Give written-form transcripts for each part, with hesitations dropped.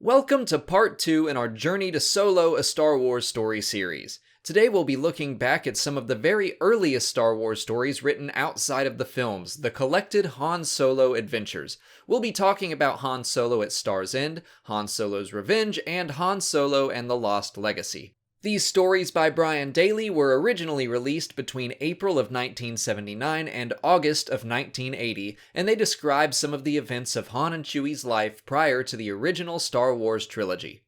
Welcome to part 2 in our journey to Solo, a Star Wars story series. Today we'll be looking back at some of the very earliest Star Wars stories written outside of the films, the collected Han Solo adventures. We'll be talking about Han Solo at Star's End, Han Solo's Revenge, and Han Solo and the Lost Legacy. These stories by Brian Daley were originally released between April of 1979 and August of 1980, and they describe some of the events of Han and Chewie's life prior to the original Star Wars trilogy.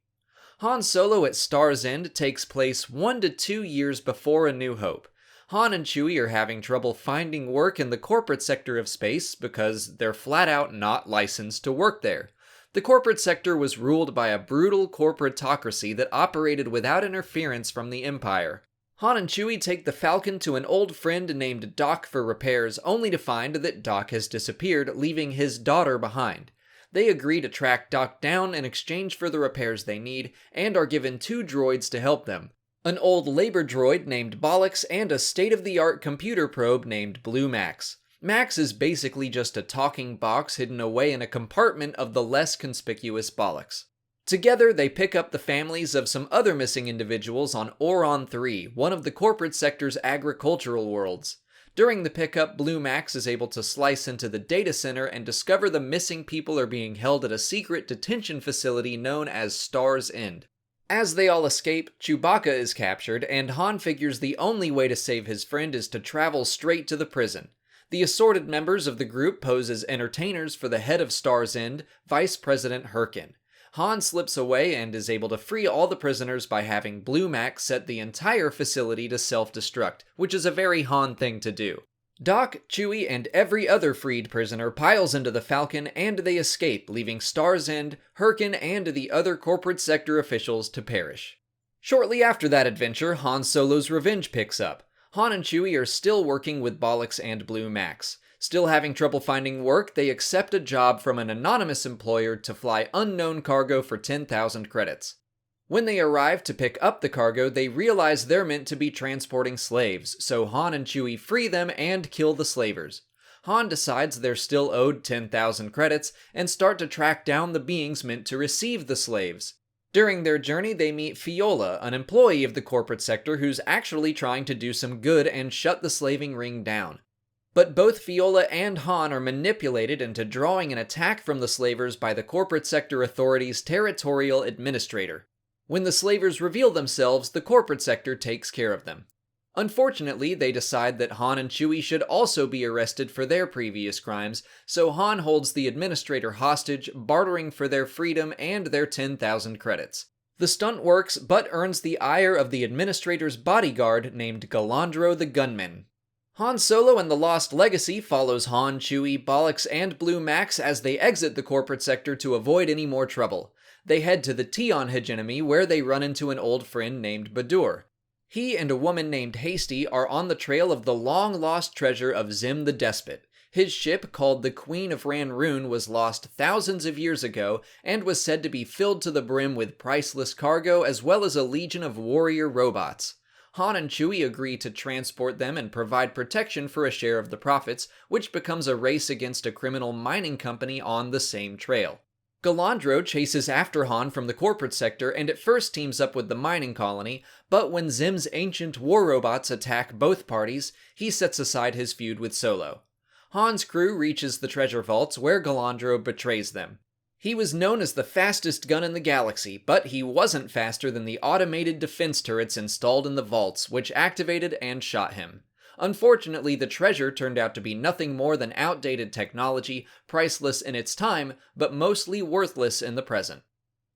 Han Solo at Star's End takes place 1 to 2 years before A New Hope. Han and Chewie are having trouble finding work in the corporate sector of space because they're flat out not licensed to work there. The corporate sector was ruled by a brutal corporatocracy that operated without interference from the Empire. Han and Chewie take the Falcon to an old friend named Doc for repairs, only to find that Doc has disappeared, leaving his daughter behind. They agree to track Doc down in exchange for the repairs they need, and are given 2 droids to help them. An old labor droid named Bollix and a state-of-the-art computer probe named Blue Max. Max is basically just a talking box hidden away in a compartment of the less conspicuous Bollix. Together, they pick up the families of some other missing individuals on Oron 3, one of the corporate sector's agricultural worlds. During the pickup, Blue Max is able to slice into the data center and discover the missing people are being held at a secret detention facility known as Star's End. As they all escape, Chewbacca is captured, and Han figures the only way to save his friend is to travel straight to the prison. The assorted members of the group pose as entertainers for the head of Star's End, Vice President Herkin. Han slips away and is able to free all the prisoners by having Blue Max set the entire facility to self-destruct, which is a very Han thing to do. Doc, Chewie, and every other freed prisoner piles into the Falcon and they escape, leaving Star's End, Herkin, and the other corporate sector officials to perish. Shortly after that adventure, Han Solo's Revenge picks up. Han and Chewie are still working with Bollix and Blue Max. Still having trouble finding work, they accept a job from an anonymous employer to fly unknown cargo for 10,000 credits. When they arrive to pick up the cargo, they realize they're meant to be transporting slaves, so Han and Chewie free them and kill the slavers. Han decides they're still owed 10,000 credits and start to track down the beings meant to receive the slaves. During their journey, they meet Fiola, an employee of the corporate sector who's actually trying to do some good and shut the slaving ring down. But both Fiola and Han are manipulated into drawing an attack from the slavers by the corporate sector authority's territorial administrator. When the slavers reveal themselves, the corporate sector takes care of them. Unfortunately, they decide that Han and Chewie should also be arrested for their previous crimes, so Han holds the administrator hostage, bartering for their freedom and their 10,000 credits. The stunt works, but earns the ire of the administrator's bodyguard named Galandro the Gunman. Han Solo and the Lost Legacy follows Han, Chewie, Bollix, and Blue Max as they exit the corporate sector to avoid any more trouble. They head to the Tion hegemony where they run into an old friend named Badur. He and a woman named Hasty are on the trail of the long-lost treasure of Zim the Despot. His ship, called the Queen of Ranroon, was lost thousands of years ago and was said to be filled to the brim with priceless cargo as well as a legion of warrior robots. Han and Chewie agree to transport them and provide protection for a share of the profits, which becomes a race against a criminal mining company on the same trail. Galandro chases after Han from the corporate sector and at first teams up with the mining colony, but when Zim's ancient war robots attack both parties, he sets aside his feud with Solo. Han's crew reaches the treasure vaults where Galandro betrays them. He was known as the fastest gun in the galaxy, but he wasn't faster than the automated defense turrets installed in the vaults, which activated and shot him. Unfortunately, the treasure turned out to be nothing more than outdated technology, priceless in its time, but mostly worthless in the present.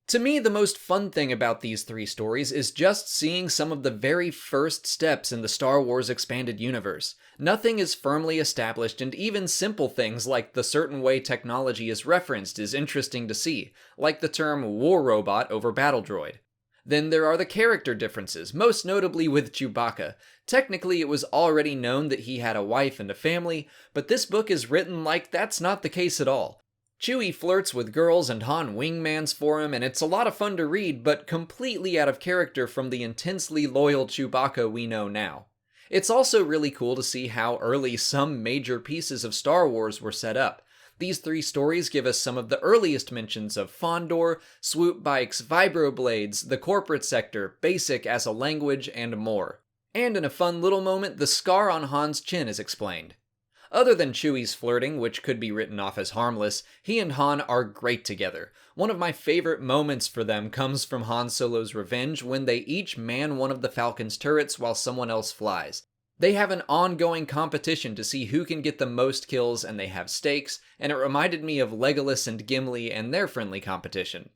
To me, the most fun thing about these 3 stories is just seeing some of the very first steps in the Star Wars expanded universe. Nothing is firmly established, and even simple things like the certain way technology is referenced is interesting to see, like the term war robot over battle droid. Then there are the character differences, most notably with Chewbacca. Technically, it was already known that he had a wife and a family, but this book is written like that's not the case at all. Chewie flirts with girls and Han wingmans for him, and it's a lot of fun to read, but completely out of character from the intensely loyal Chewbacca we know now. It's also really cool to see how early some major pieces of Star Wars were set up. These 3 stories give us some of the earliest mentions of Fondor, swoop bikes, vibroblades, the corporate sector, basic as a language, and more. And in a fun little moment, the scar on Han's chin is explained. Other than Chewie's flirting, which could be written off as harmless, he and Han are great together. One of my favorite moments for them comes from Han Solo's revenge when they each man one of the Falcon's turrets while someone else flies. They have an ongoing competition to see who can get the most kills, and they have stakes, and it reminded me of Legolas and Gimli and their friendly competition.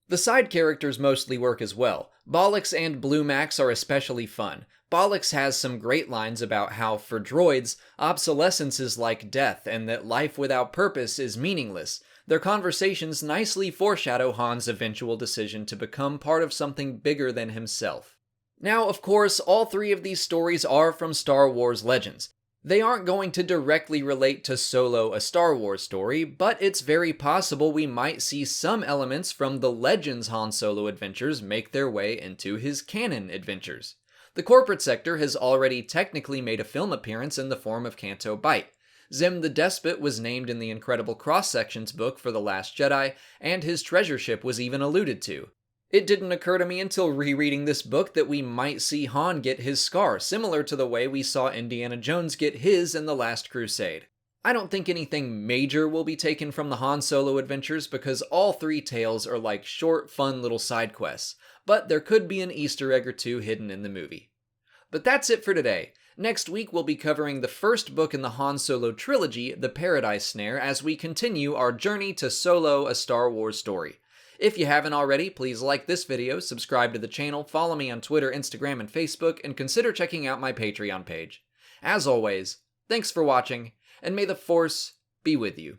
The side characters mostly work as well. Bollux and Blue Max are especially fun. Bollux has some great lines about how, for droids, obsolescence is like death and that life without purpose is meaningless. Their conversations nicely foreshadow Han's eventual decision to become part of something bigger than himself. Now, of course, all 3 of these stories are from Star Wars Legends. They aren't going to directly relate to Solo, a Star Wars story, but it's very possible we might see some elements from the Legends Han Solo adventures make their way into his canon adventures. The corporate sector has already technically made a film appearance in the form of Canto Bight. Zim the Despot was named in the Incredible Cross-Sections book for The Last Jedi, and his treasure ship was even alluded to. It didn't occur to me until rereading this book that we might see Han get his scar, similar to the way we saw Indiana Jones get his in The Last Crusade. I don't think anything major will be taken from the Han Solo adventures because all 3 tales are like short, fun little side quests, but there could be an Easter egg or 2 hidden in the movie. But that's it for today. Next week we'll be covering the first book in the Han Solo trilogy, The Paradise Snare, as we continue our journey to Solo, a Star Wars story. If you haven't already, please like this video, subscribe to the channel, follow me on Twitter, Instagram, and Facebook, and consider checking out my Patreon page. As always, thanks for watching, and may the Force be with you.